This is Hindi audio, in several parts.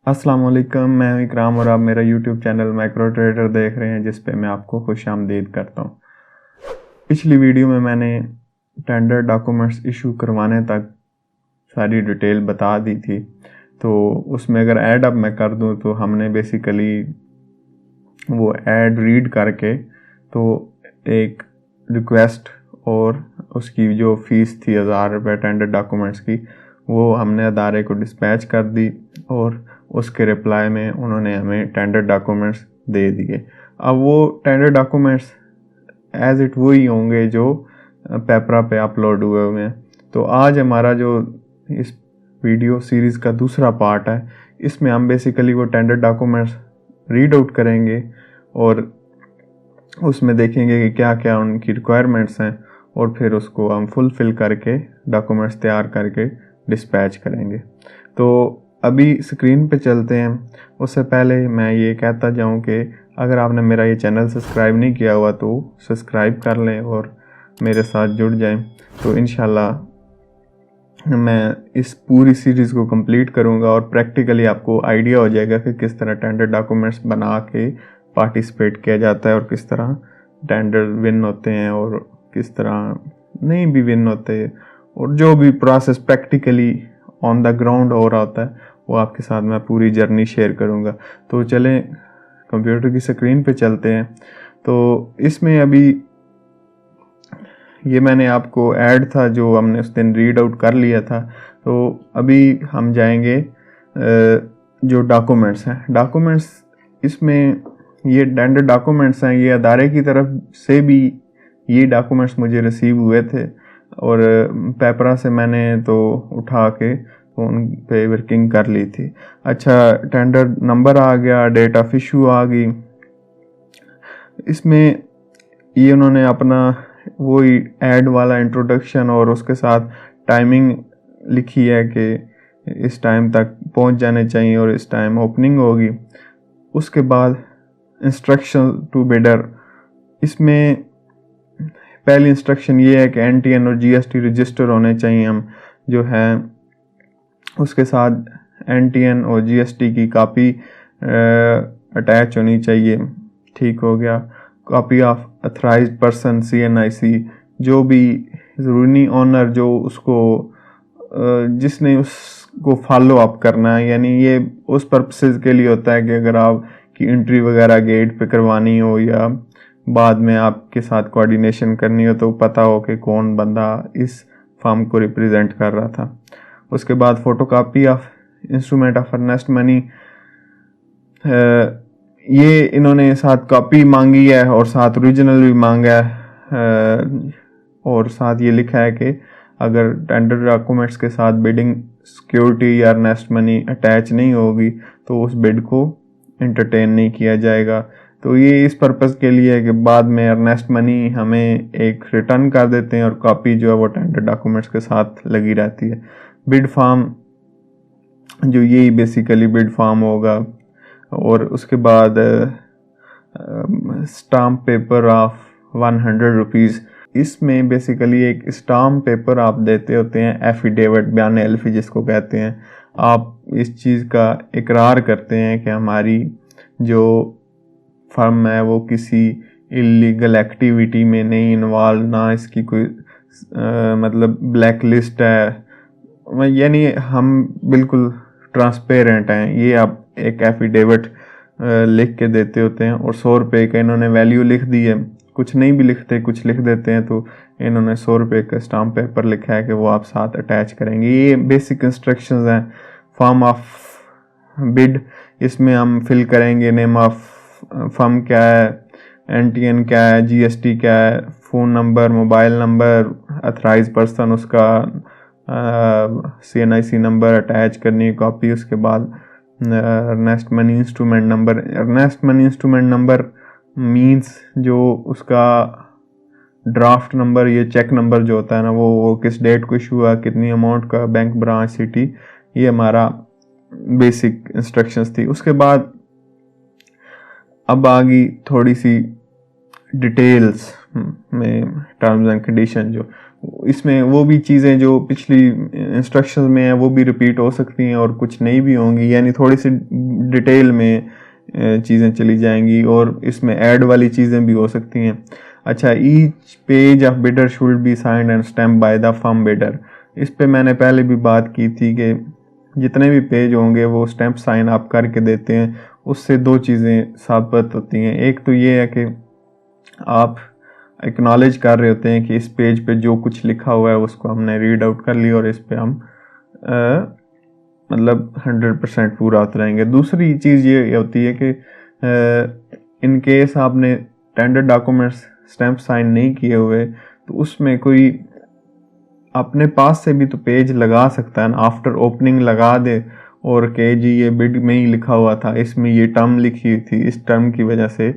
अस्सलाम वालेकुम, मैं हूं इकराम और आप मेरा यूट्यूब चैनल माइक्रो ट्रेडर देख रहे हैं, जिस पे मैं आपको खुशामदीद करता हूं। पिछली वीडियो में मैंने टेंडर डॉक्यूमेंट्स इशू करवाने तक सारी डिटेल बता दी थी। तो उसमें अगर ऐड अब मैं कर दूं तो हमने बेसिकली वो ऐड रीड करके तो एक रिक्वेस्ट और उसकी जो फ़ीस थी 1000 रुपये टेंडर डॉक्यूमेंट्स की, वो हमने अदारे को डिस्पैच कर दी और उसके रिप्लाई में उन्होंने हमें टेंडर डॉक्यूमेंट्स दे दिए। अब वो टेंडर डॉक्यूमेंट्स एज इट वही होंगे जो पेपरा पे अपलोड हुए हुए हैं। तो आज हमारा जो इस वीडियो सीरीज़ का दूसरा पार्ट है, इसमें हम बेसिकली वो टेंडर डॉक्यूमेंट्स रीड आउट करेंगे और उसमें देखेंगे कि क्या क्या उनकी रिक्वायरमेंट्स हैं और फिर उसको हम फुलफ़िल करके डॉक्यूमेंट्स तैयार करके डिस्पैच करेंगे। तो अभी स्क्रीन पे चलते हैं। उससे पहले मैं ये कहता जाऊं कि अगर आपने मेरा ये चैनल सब्सक्राइब नहीं किया हुआ तो सब्सक्राइब कर लें और मेरे साथ जुड़ जाएं। तो इंशाल्लाह मैं इस पूरी सीरीज़ को कंप्लीट करूंगा और प्रैक्टिकली आपको आइडिया हो जाएगा कि किस तरह टेंडर डॉक्यूमेंट्स बना के पार्टिसिपेट किया जाता है और किस तरह टेंडर विन होते हैं और किस तरह नहीं भी विन होते हैं, और जो भी process practically on the ground हो रहा होता है वो आपके साथ मैं पूरी जर्नी शेयर करूंगा। तो चलें कंप्यूटर की स्क्रीन पे चलते हैं। तो इसमें अभी ये मैंने आपको ऐड था जो हमने उस दिन रीड आउट कर लिया था। तो अभी हम जाएंगे जो डॉक्यूमेंट्स हैं, डॉक्यूमेंट्स इसमें ये टेंडर डॉक्यूमेंट्स हैं, ये अदारे की तरफ से भी ये डॉक्यूमेंट्स मुझे रिसीव हुए थे और पेपरा से मैंने तो उठा के उन पे वर्किंग कर ली थी। अच्छा, टेंडर नंबर आ गया, डेट ऑफ इशू आ गई। इसमें ये उन्होंने अपना वही ऐड वाला इंट्रोडक्शन और उसके साथ टाइमिंग लिखी है कि इस टाइम तक पहुंच जाने चाहिए और इस टाइम ओपनिंग होगी। उसके बाद इंस्ट्रक्शन टू बिडर, इसमें पहली इंस्ट्रक्शन ये है कि एनटीएन और जीएसटी रजिस्टर होने चाहिए हम जो है, उसके साथ एनटीएन और जीएसटी की कापी अटैच होनी चाहिए। ठीक हो गया। कॉपी ऑफ अथराइज्ड पर्सन सीएनआईसी, जो भी ज़रूरी ऑनर जो उसको जिसने उसको फॉलो अप करना है, यानी ये उस पर्पसेस के लिए होता है कि अगर आप की एंट्री वगैरह गेट पे करवानी हो या बाद में आपके साथ कोऑर्डिनेशन करनी हो तो पता हो कि कौन बंदा इस फर्म को रिप्रेजेंट कर रहा था। उसके बाद photocopy of instrument of earnest money, ये इन्होंने साथ कॉपी मांगी है और साथ ओरिजिनल भी मांगा है और साथ ये लिखा है कि अगर टेंडर डॉक्यूमेंट्स के साथ बिडिंग सिक्योरिटी या अर्नेस्ट मनी अटैच नहीं होगी तो उस बिड को एंटरटेन नहीं किया जाएगा। तो ये इस पर्पज़ के लिए है कि बाद में अर्नेस्ट मनी हमें एक रिटर्न कर देते हैं और कॉपी जो है वो टेंडर डॉक्यूमेंट्स के साथ लगी रहती है। बिड फॉर्म, जो यही बेसिकली बिड फॉर्म होगा, और उसके बाद स्टाम्प पेपर ऑफ 100 रुपीज़। इसमें बेसिकली एक स्टाम्प पेपर आप देते होते हैं, एफिडेविट, बयान एल्फी जिसको कहते हैं। आप इस चीज़ का इकरार करते हैं कि हमारी जो फर्म है वो किसी इलीगल एक्टिविटी में नहीं इन्वॉल्व, ना इसकी कोई मतलब ब्लैक लिस्ट है, यानी हम बिल्कुल ट्रांसपेरेंट हैं। ये आप एक एफिडेविट लिख के देते होते हैं और 100 रुपये का इन्होंने वैल्यू लिख दी है। कुछ नहीं भी लिखते, कुछ लिख देते हैं, तो इन्होंने 100 रुपये का स्टाम्प पेपर लिखा है कि वो आप साथ अटैच करेंगे। ये बेसिक इंस्ट्रक्शंस हैं। फॉर्म ऑफ बिड, इसमें हम फिल करेंगे नेम ऑफ फर्म क्या है, एनटीएन क्या है, जीएसटी क्या है, phone number, mobile number, authorise person उसका सीएनआईसी नंबर अटैच करनी है कॉपी। उसके बाद earnest money instrument number. Earnest money instrument number means जो उसका ड्राफ्ट नंबर, ये चेक नंबर जो होता है ना, वो किस डेट को इशू हुआ, कितनी अमाउंट का, बैंक, ब्रांच, सिटी, ये हमारा बेसिक इंस्ट्रक्शंस थी। उसके बाद अब आ गई थोड़ी सी डिटेल्स में टर्म्स एंड कंडीशन जो। इसमें वो भी चीज़ें जो पिछली इंस्ट्रक्शंस में है वो भी रिपीट हो सकती हैं और कुछ नई भी होंगी, यानी थोड़ी सी डिटेल में चीज़ें चली जाएंगी और इसमें ऐड वाली चीज़ें भी हो सकती हैं। अच्छा, each page of bidder should be signed and stamp by the firm bidder. इस पे मैंने पहले भी बात की थी कि जितने भी पेज होंगे वो स्टैम्प साइन आप करके देते हैं, उससे दो चीज़ें साबित होती हैं। एक तो ये है कि आप एक्नॉलेज कर रहे होते हैं कि इस पेज पे जो कुछ लिखा हुआ है उसको हमने रीड आउट कर लिया और इस पे हम मतलब 100% पूरा उतराएंगे। दूसरी चीज़ ये होती है कि इन केस आपने टेंडर डॉक्यूमेंट्स स्टैम्प साइन नहीं किए हुए तो उसमें कोई अपने पास से भी तो पेज लगा सकता है ना, आफ्टर ओपनिंग लगा दे और के जी ये बिड में ही लिखा हुआ था, इसमें ये टर्म लिखी हुई थी, इस टर्म की वजह से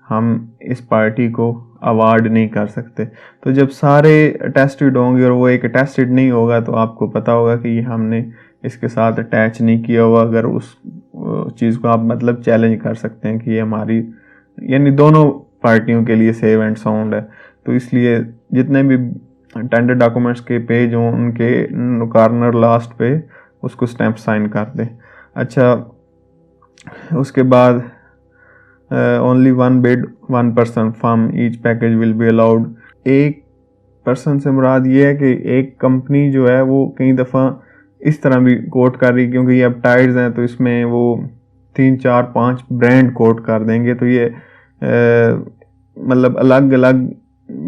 हम इस पार्टी को अवार्ड नहीं कर सकते। तो जब सारे अटेस्टेड होंगे और वो एक अटेस्टेड नहीं होगा तो आपको पता होगा कि ये हमने इसके साथ अटैच नहीं किया हुआ। अगर उस चीज़ को आप मतलब चैलेंज कर सकते हैं कि ये हमारी, यानी दोनों पार्टियों के लिए सेव एंड साउंड है। तो इसलिए जितने भी टेंडर डॉक्यूमेंट्स के पेज हों उनके कॉर्नर लास्ट पे उसको स्टैम्प साइन कर दें। अच्छा, उसके बाद only one bid one person from each package will be allowed. एक पर्सन से मुराद ये है कि एक कंपनी जो है वो कई दफ़ा इस तरह भी कोट कर रही, क्योंकि ये अब टायर्स हैं तो इसमें वो 3 4 5 ब्रांड कोट कर देंगे, तो ये मतलब अलग अलग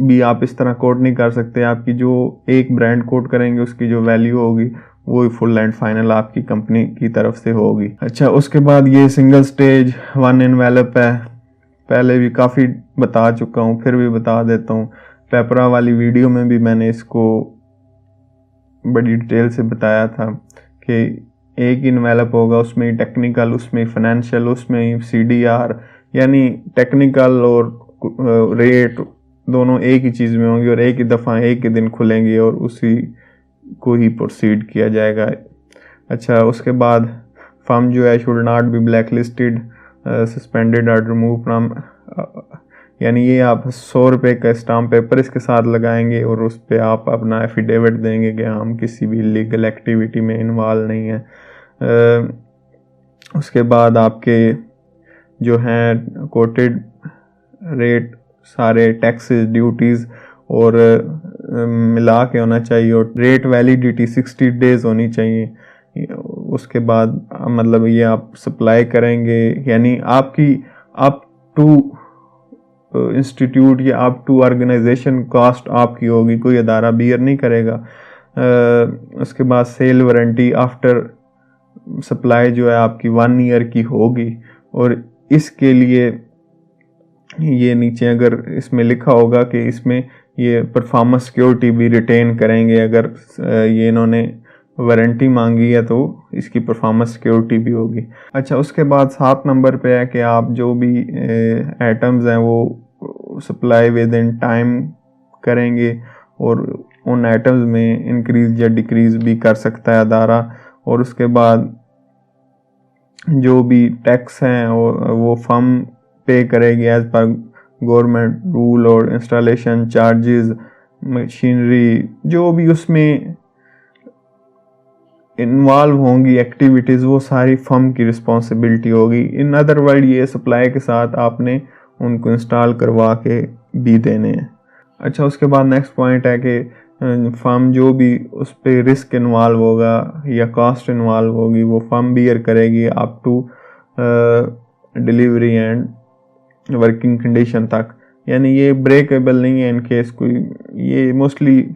भी आप इस तरह कोट नहीं कर सकते। आपकी जो एक ब्रांड कोट करेंगे उसकी जो वैल्यू होगी वो फुल एंड फाइनल आपकी कंपनी की तरफ से होगी। अच्छा, उसके बाद ये सिंगल स्टेज वन एनवेलप है, पहले भी काफ़ी बता चुका हूँ, फिर भी बता देता हूँ। पेपरा वाली वीडियो में भी मैंने इसको बड़ी डिटेल से बताया था कि एक इन्वेलप होगा, उसमें टेक्निकल, उसमें फाइनेंशियल, उसमें CDR, यानी टेक्निकल और रेट दोनों एक ही चीज़ में होंगी और एक ही दफ़ा एक ही दिन खुलेंगी और उसी को ही प्रोसीड किया जाएगा। अच्छा, उसके बाद फर्म जो है should not be black listed, suspended और रिमूव फ्रॉम, यानी ये आप 100 रुपये का स्टाम्प पेपर इसके साथ लगाएंगे और उस पर आप अपना एफिडेविट देंगे कि हम किसी भी लीगल एक्टिविटी में इन्वॉल्व नहीं है। उसके बाद आपके जो हैं कोटेड रेट सारे टैक्सेस ड्यूटीज़ और मिला के होना चाहिए और रेट वैलिडिटी 60 डेज़ होनी चाहिए। उसके बाद मतलब ये आप सप्लाई करेंगे, यानी आपकी अप टू इंस्टीट्यूट या अप टू ऑर्गेनाइजेशन कॉस्ट आपकी होगी, कोई अदारा बियर नहीं करेगा। उसके बाद सेल वारंटी आफ्टर सप्लाई जो है आपकी 1 ईयर की होगी और इसके लिए ये नीचे अगर इसमें लिखा होगा कि इसमें ये परफॉर्मेंस सिक्योरिटी भी रिटेन करेंगे, अगर ये इन्होंने वारंटी मांगी है तो इसकी परफॉर्मेंस सिक्योरिटी भी होगी। अच्छा, उसके बाद 7 नंबर पे है कि आप जो भी आइटम्स हैं वो सप्लाई विद इन टाइम करेंगे और उन आइटम्स में इंक्रीज या डिक्रीज भी कर सकता है अदारा। और उसके बाद जो भी टैक्स हैं वो फर्म पे करेगी एज पर गवर्नमेंट रूल और इंस्टॉलेशन चार्जेस, मशीनरी जो भी उसमें इन्वॉल्व होंगी एक्टिविटीज़ वो सारी फर्म की रिस्पॉन्सिबिलिटी होगी। इन अदर वर्ड ये सप्लाई के साथ आपने उनको इंस्टॉल करवा के भी देने हैं। अच्छा, उसके बाद नेक्स्ट पॉइंट है कि फर्म जो भी उस पर रिस्क इन्वॉल्व होगा या कॉस्ट इन्वॉल्व होगी वो फर्म बियर करेगी up to delivery and working condition तक, यानी ये ब्रेकेबल नहीं है इन केस कोई, ये मोस्टली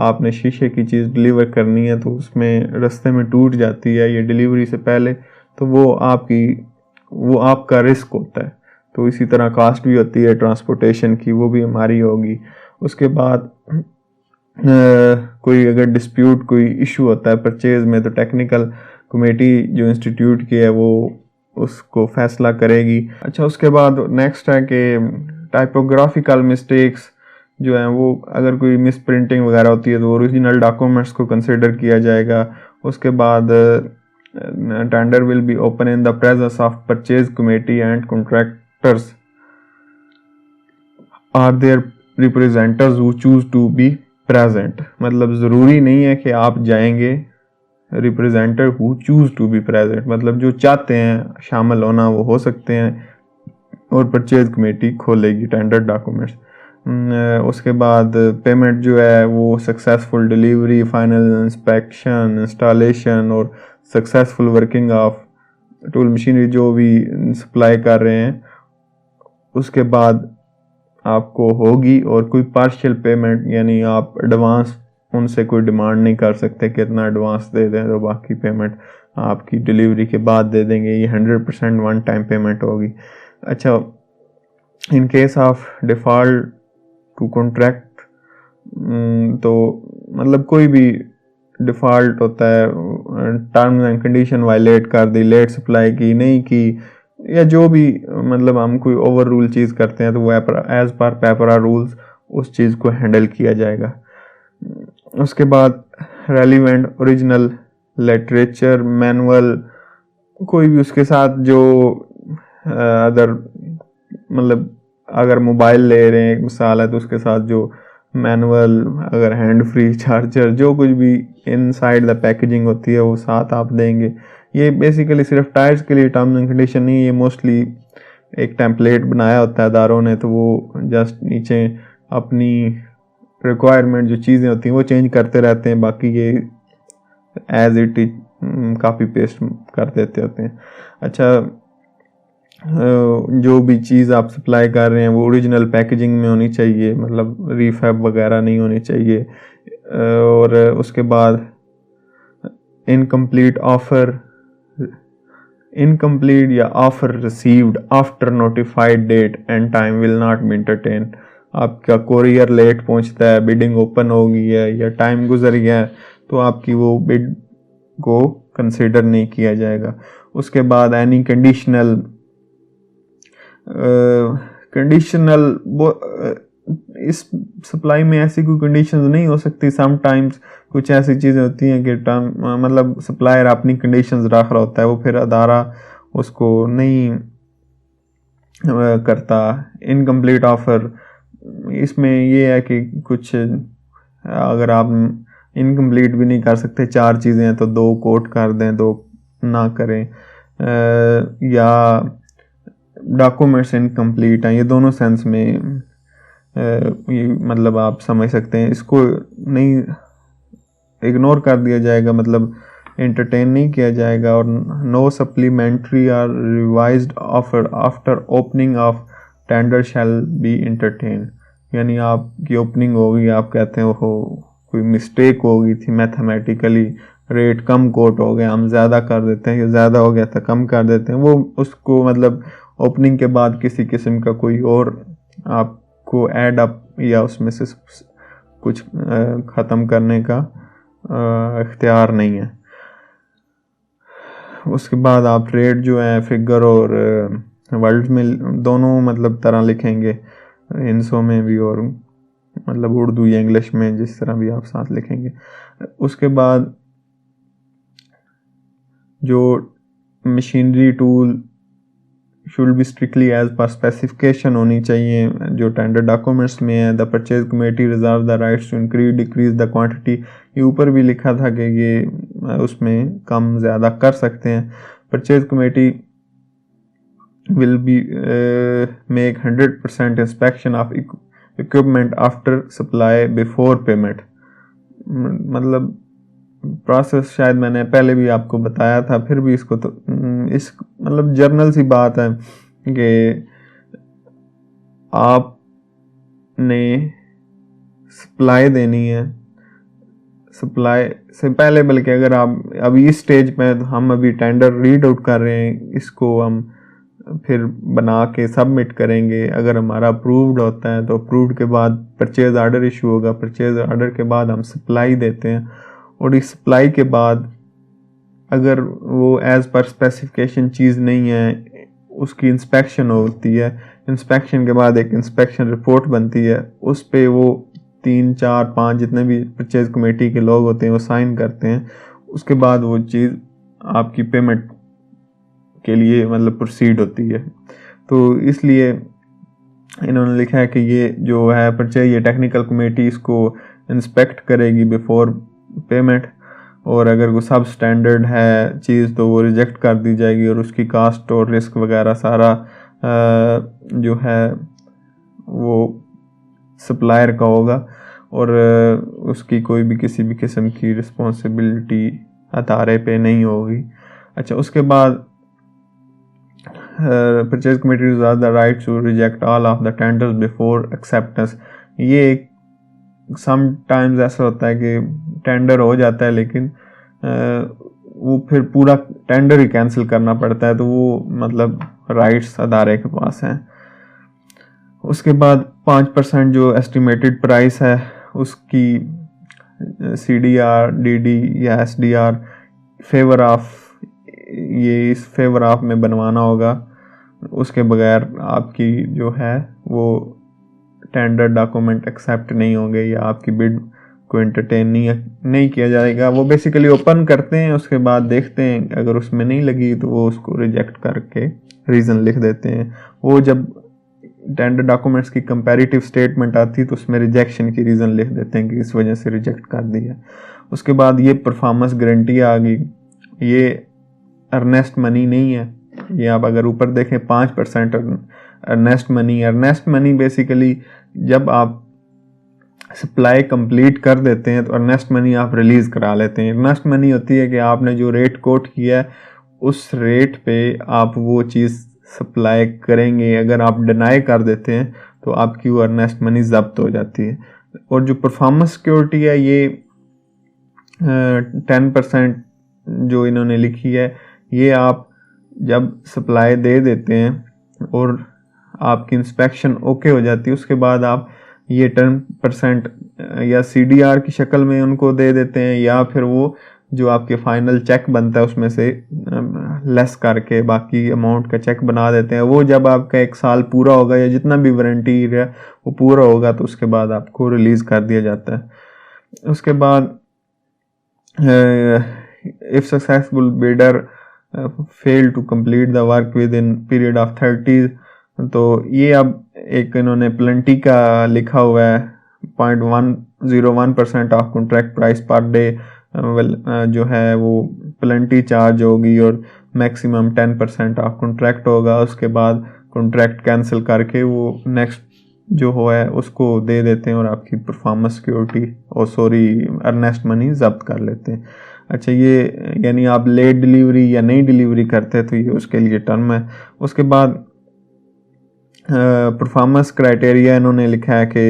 आपने शीशे की चीज़ डिलीवर करनी है तो उसमें रास्ते में टूट जाती है ये डिलीवरी से पहले, तो वो आपका रिस्क होता है। तो इसी तरह कास्ट भी होती है ट्रांसपोर्टेशन की, वो भी हमारी होगी। उसके बाद कोई अगर डिस्प्यूट कोई इशू होता है परचेज में तो टेक्निकल कमेटी जो इंस्टीट्यूट की है वो उसको फैसला करेगी। अच्छा, उसके बाद नेक्स्ट है कि टाइपोग्राफिकल मिस्टेक्स जो हैं वो अगर कोई मिस प्रिंटिंग वगैरह होती है तो ओरिजिनल डॉक्यूमेंट्स को कंसिडर किया जाएगा। उसके बाद tender will be open in the presence of purchase committee and contractors. Or their representatives who choose to be present, मतलब ज़रूरी नहीं है कि आप जाएंगे, representative who choose to be present मतलब जो चाहते हैं शामिल होना वो हो सकते हैं, और परचेज कमेटी खोलेगी टेंडर डॉक्यूमेंट्स। उसके बाद पेमेंट जो है वो successful delivery, final inspection, installation और successful working of tool machinery जो भी सप्लाई कर रहे हैं उसके बाद आपको होगी। और कोई पार्शियल पेमेंट यानी आप एडवांस उनसे कोई डिमांड नहीं कर सकते कि इतना एडवांस दे दें तो बाकी पेमेंट आपकी डिलीवरी के बाद दे देंगे, ये 100% वन टाइम पेमेंट होगी। अच्छा, in case of default to contract, तो मतलब कोई भी डिफ़ॉल्ट होता है, टर्म्स एंड कंडीशन वायलेट कर दी, लेट सप्लाई की नहीं की, या जो भी मतलब हम कोई ओवर रूल चीज़ करते हैं तो वो एज पर पेपरा रूल्स उस चीज़ को हैंडल किया जाएगा। उसके बाद रेलिवेंट ओरिजिनल लिटरेचर मैनुअल, कोई भी उसके साथ जो अदर मतलब अगर मोबाइल ले रहे हैं एक मिसाल है तो उसके साथ जो मैनुअल, अगर हैंड फ्री चार्जर, जो कुछ भी इनसाइड द पैकेजिंग होती है वो साथ आप देंगे। ये बेसिकली सिर्फ टायर्स के लिए टर्म्स एंड कंडीशन नहीं, ये मोस्टली एक टेम्पलेट बनाया होता है इदारों ने, तो वो जस्ट नीचे अपनी रिक्वायरमेंट जो चीज़ें होती हैं वो चेंज करते रहते हैं, बाकी ये as it is copy paste कर देते होते हैं। अच्छा, जो भी चीज़ आप सप्लाई कर रहे हैं वो ओरिजिनल पैकेजिंग में होनी चाहिए, मतलब रीफैब वगैरह नहीं होनी चाहिए। और उसके बाद इनकम्प्लीट या offer received after notified date and time will not be entertain. आपका कोरियर लेट पहुंचता है, बिडिंग ओपन हो गई है या टाइम गुजर गया है तो आपकी वो बिड को कंसिडर नहीं किया जाएगा। उसके बाद एनी कंडीशनल इस सप्लाई में ऐसी कोई कंडीशंस नहीं हो सकती। समटाइम्स कुछ ऐसी चीज़ें होती हैं कि मतलब सप्लायर अपनी कंडीशंस रख रहा होता है, वो फिर अदारा उसको नहीं करता। इनकम्प्लीट ऑफर, इसमें ये है कि कुछ अगर आप इनकम्प्लीट भी नहीं कर सकते, 4 चीज़ें हैं तो 2 कोट कर दें, 2 ना करें, या डॉक्यूमेंट्स इनकम्प्लीट हैं, ये दोनों सेंस में ये मतलब आप समझ सकते हैं। इसको नहीं इग्नोर कर दिया जाएगा, मतलब एंटरटेन नहीं किया जाएगा। और नो सप्लीमेंट्री और revised offer after opening of tender shall be entertain, यानी आपकी ओपनिंग होगी, आप कहते हैं हो कोई मिस्टेक हो गई थी मैथमेटिकली, रेट कम कोट हो गया, हम ज़्यादा कर देते हैं, या ज़्यादा हो गया था कम कर देते हैं, वो उसको मतलब ओपनिंग के बाद किसी किस्म का कोई और आपको ऐड अप या उसमें से कुछ ख़त्म करने का इख्तियार नहीं है। उसके बाद आप रेट जो है फिगर और वर्ड में दोनों मतलब तरह लिखेंगे, हिंसों में भी और मतलब उर्दू या इंग्लिश में, जिस तरह भी आप साथ लिखेंगे। उसके बाद जो machinery tool should be strictly as per specification होनी चाहिए जो टेंडर डॉक्यूमेंट्स में है। The purchase committee reserve the rights to increase decrease the quantity, ये ऊपर भी लिखा था कि ये उसमें कम ज़्यादा कर सकते हैं। Purchase committee will be make 100% inspection of equipment after supply before payment, मतलब प्रोसेस शायद मैंने पहले भी आपको बताया था, फिर भी इसको तो इस मतलब जर्नल सी बात है कि आपने सप्लाई देनी है, सप्लाई से पहले, बल्कि अगर आप अभी इस स्टेज पे तो हम अभी टेंडर रीड आउट कर रहे हैं, इसको हम फिर बना के सबमिट करेंगे। अगर हमारा अप्रूव्ड होता है तो अप्रूव्ड के बाद परचेज ऑर्डर इशू होगा, परचेज ऑर्डर के बाद हम सप्लाई देते हैं, और इस सप्लाई के बाद अगर वो एज़ पर स्पेसिफिकेशन चीज़ नहीं है उसकी इंस्पेक्शन होती है। इंस्पेक्शन के बाद एक इंस्पेक्शन रिपोर्ट बनती है, उस पे वो 3, 4, 5 जितने भी परचेज कमेटी के लोग होते हैं वो साइन करते हैं। उसके बाद वो चीज़ आपकी पेमेंट के लिए मतलब प्रोसीड होती है। तो इसलिए इन्होंने लिखा है कि ये जो है परचेज, ये टेक्निकल कमेटी इसको इंस्पेक्ट करेगी बिफोर पेमेंट, और अगर वो सब स्टैंडर्ड है चीज़ तो वो रिजेक्ट कर दी जाएगी, और उसकी कास्ट और रिस्क वगैरह सारा जो है वो सप्लायर का होगा, और उसकी कोई भी किसी भी किस्म की रिस्पॉन्सिबिलिटी अदारे पे नहीं होगी। अच्छा, उसके बाद purchase committee reserve the right to reject all of the tenders before acceptance. ये समटाइम्स ऐसा होता है कि टेंडर हो जाता है लेकिन वो फिर पूरा टेंडर ही कैंसिल करना पड़ता है, तो वो मतलब राइट्स अदारे के पास हैं। उसके बाद 5% जो एस्टिमेटेड प्राइस है उसकी CDR, DD या SDR फेवर ऑफ, ये इस फेवर ऑफ में बनवाना होगा, उसके बगैर आपकी जो है वो टेंडर डॉक्यूमेंट एक्सेप्ट नहीं होंगे या आपकी बिड को एंटरटेन नहीं किया जाएगा। वो बेसिकली ओपन करते हैं, उसके बाद देखते हैं अगर उसमें नहीं लगी तो वो उसको रिजेक्ट करके रीज़न लिख देते हैं। वो जब टेंडर डॉक्यूमेंट्स की कंपैरेटिव स्टेटमेंट आती है तो उसमें रिजेक्शन की रीज़न लिख देते हैं कि इस वजह से रिजेक्ट कर दिया। उसके बाद ये परफॉर्मेंस गारंटी आ गई, ये अर्नेस्ट मनी नहीं है। ये आप अगर ऊपर देखें 5% earnest money. Earnest money basically जब आप सप्लाई कंप्लीट कर देते हैं तो अर्नेस्ट मनी आप रिलीज़ करा लेते हैं। अर्नेस्ट मनी होती है कि आपने जो रेट कोट किया है उस रेट पे आप वो चीज़ सप्लाई करेंगे। अगर आप डिनाई कर देते हैं तो आपकी वो अर्नेस्ट मनी जब्त हो जाती है। और जो परफॉर्मेंस सिक्योरिटी है ये 10% जो इन्होंने लिखी है, ये आप जब सप्लाई दे देते हैं और आपकी इंस्पेक्शन ओके हो जाती है उसके बाद आप ये 10% या CDR की शक्ल में उनको दे देते हैं, या फिर वो जो आपके फाइनल चेक बनता है उसमें से लेस करके बाकी अमाउंट का चेक बना देते हैं। वो जब आपका 1 साल पूरा होगा या जितना भी वारंटी है वो पूरा होगा तो उसके बाद आपको रिलीज़ कर दिया जाता है। उसके बाद if successful bidder fail to complete the work within period of 30, तो ये अब एक इन्होंने प्लेंटी का लिखा हुआ है 0.101% of contract price per day जो है वो प्लेंटी चार्ज होगी, और मैक्सिमम 10% ऑफ कॉन्ट्रैक्ट होगा। उसके बाद कॉन्ट्रैक्ट कैंसिल करके वो नेक्स्ट जो हो है उसको दे देते हैं और आपकी परफॉर्मेंस सिक्योरिटी अर्नेस्ट मनी जब्त कर लेते हैं। अच्छा, ये यानी आप लेट डिलीवरी या नहीं डिलीवरी करते तो ये उसके लिए टर्म है। उसके बाद परफॉर्मेंस क्राइटेरिया इन्होंने लिखा है कि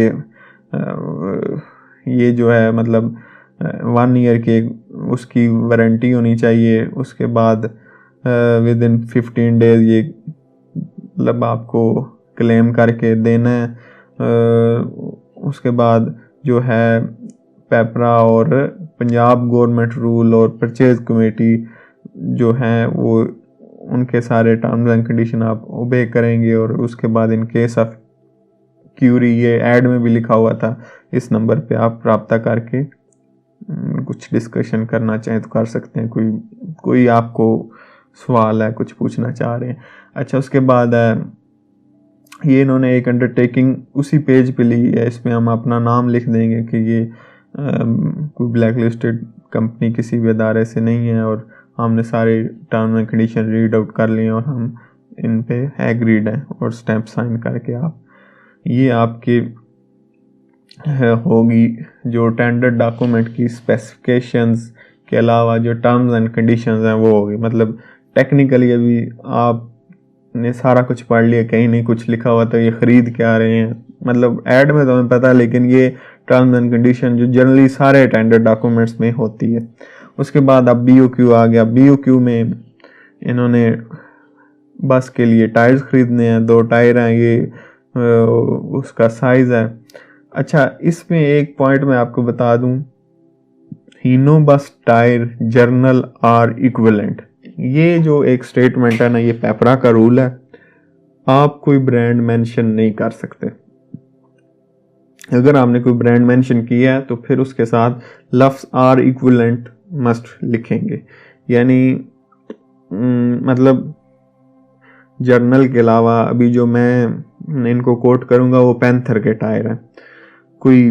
ये जो है मतलब 1 ईयर की उसकी वारंटी होनी चाहिए। उसके बाद विद इन 15 डेज ये मतलब आपको क्लेम करके देना है। उसके बाद जो है पेपरा और पंजाब गवर्नमेंट रूल और परचेज कमेटी जो हैं वो उनके सारे टर्म्स एंड कंडीशन आप ओबे करेंगे। और उसके बाद इन केस ऑफ क्यूरी, ये ऐड में भी लिखा हुआ था, इस नंबर पे आप रब्ता करके कुछ डिस्कशन करना चाहें तो कर सकते हैं। कोई आपको सवाल है, कुछ पूछना चाह रहे हैं। अच्छा, उसके बाद ये इन्होंने एक अंडरटेकिंग उसी पेज पे ली है, इसमें हम अपना नाम लिख देंगे कि ये कोई ब्लैक लिस्टेड कंपनी किसी भी अदारे से नहीं है, और हमने सारे term and condition read out कर लिए और हम इन पे एग्रीड हैं, और स्टैंप साइन करके आप ये आपकी होगी जो टेंडर डॉक्यूमेंट की स्पेसिफिकेशंस के अलावा जो टर्म्स एंड कंडीशंस हैं वो होगी। मतलब टेक्निकली अभी आपने सारा कुछ पढ़ लिया, कहीं नहीं कुछ लिखा हुआ तो ये ख़रीद के आ रहे हैं, मतलब ऐड में तो हमें पता है, लेकिन ये टर्म्स एंड कंडीशन जो जनरली सारे टेंडर डॉक्यूमेंट्स में होती है। उसके बाद अब BOQ आ गया। BOQ में इन्होंने बस के लिए टायर्स ख़रीदने हैं, 2 टायर हैं, ये उसका साइज़ है। अच्छा, इसमें एक पॉइंट मैं आपको बता दूं, हीनो बस टायर जर्नल आर इक्विवेलेंट, ये जो एक स्टेटमेंट है ना, ये पेपरा का रूल है, आप कोई ब्रांड मेंशन नहीं कर सकते। अगर आपने कोई ब्रांड मेंशन किया है तो फिर उसके साथ लफ्ज़ आर इक्विवेलेंट मस्ट लिखेंगे। यानी मतलब जर्नल के अलावा अभी जो मैं इनको कोट करूँगा वो पैंथर के टायर हैं। कोई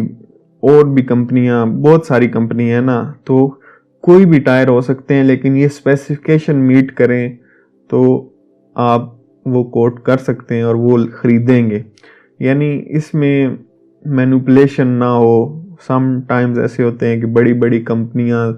और भी कंपनियां, बहुत सारी कंपनी है ना, तो कोई भी टायर हो सकते हैं, लेकिन ये स्पेसिफिकेशन मीट करें तो आप वो कोट कर सकते हैं और वो ख़रीदेंगे। यानी इसमें मैनिपुलेशन ना हो। सम टाइम्स ऐसे होते हैं कि बड़ी बड़ी कंपनियां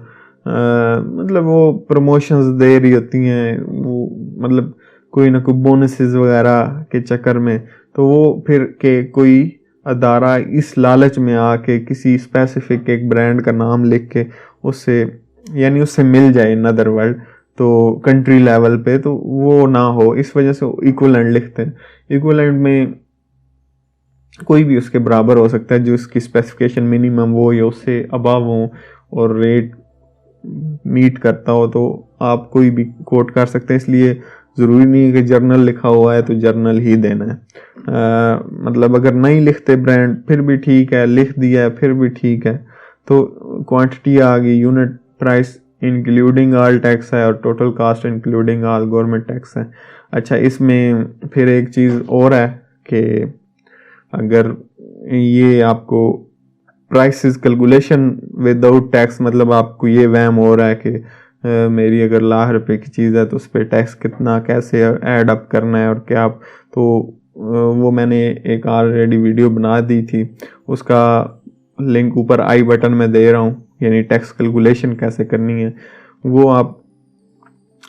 मतलब वो प्रमोशंस दे रही होती हैं, वो मतलब कोई ना कोई बोनसेस वगैरह के चक्कर में, तो वो फिर के कोई अदारा इस लालच में आके किसी स्पेसिफिक एक ब्रांड का नाम लिख के उससे यानी उससे मिल जाए इन अदर वर्ल्ड, तो कंट्री लेवल पे, तो वो ना हो, इस वजह से इक्विवेलेंट लिखते हैं। इक्विवेलेंट में कोई भी उसके बराबर हो सकता है, जो उसकी स्पेसिफिकेशन मिनिमम हो या उससे अबव हो और रेट मीट करता हो, तो आप कोई भी कोट कर सकते हैं। इसलिए ज़रूरी नहीं है कि जर्नल लिखा हुआ है तो जर्नल ही देना है। मतलब अगर नहीं लिखते ब्रांड फिर भी ठीक है, लिख दिया है फिर भी ठीक है। तो क्वांटिटी आ गई, unit price including all tax है और total cast including all government tax है। अच्छा, इसमें फिर एक चीज़ और है कि अगर ये आपको प्राइसेस कैलकुलेशन विदाउट टैक्स, मतलब आपको ये वहम हो रहा है कि मेरी अगर ₹1,00,000 की चीज़ है तो उस पर टैक्स कितना कैसे ऐड अप करना है और क्या, तो वो मैंने एक ऑलरेडी वीडियो बना दी थी, उसका लिंक ऊपर आई बटन में दे रहा हूँ। यानी टैक्स कैलकुलेशन कैसे करनी है वो आप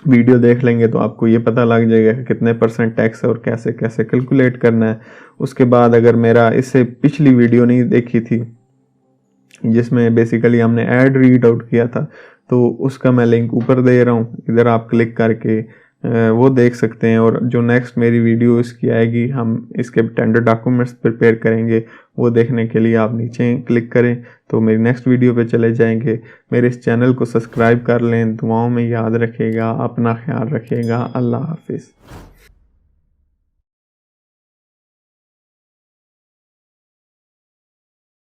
वीडियो देख लेंगे तो आपको ये पता लग जाएगा कि कितने % टैक्स है और कैसे कैसे कैलकुलेट करना है। उसके बाद अगर मेरा इससे पिछली वीडियो नहीं देखी थी जिसमें बेसिकली हमने ऐड रीड आउट किया था, तो उसका मैं लिंक ऊपर दे रहा हूँ, इधर आप क्लिक करके वो देख सकते हैं। और जो नेक्स्ट मेरी वीडियो इसकी आएगी, हम इसके टेंडर डॉक्यूमेंट्स प्रिपेयर करेंगे, वो देखने के लिए आप नीचे क्लिक करें तो मेरी नेक्स्ट वीडियो पे चले जाएंगे। मेरे इस चैनल को सब्सक्राइब कर लें, दुआओं में याद रखिएगा, अपना ख्याल रखिएगा। अल्लाह हाफिज़।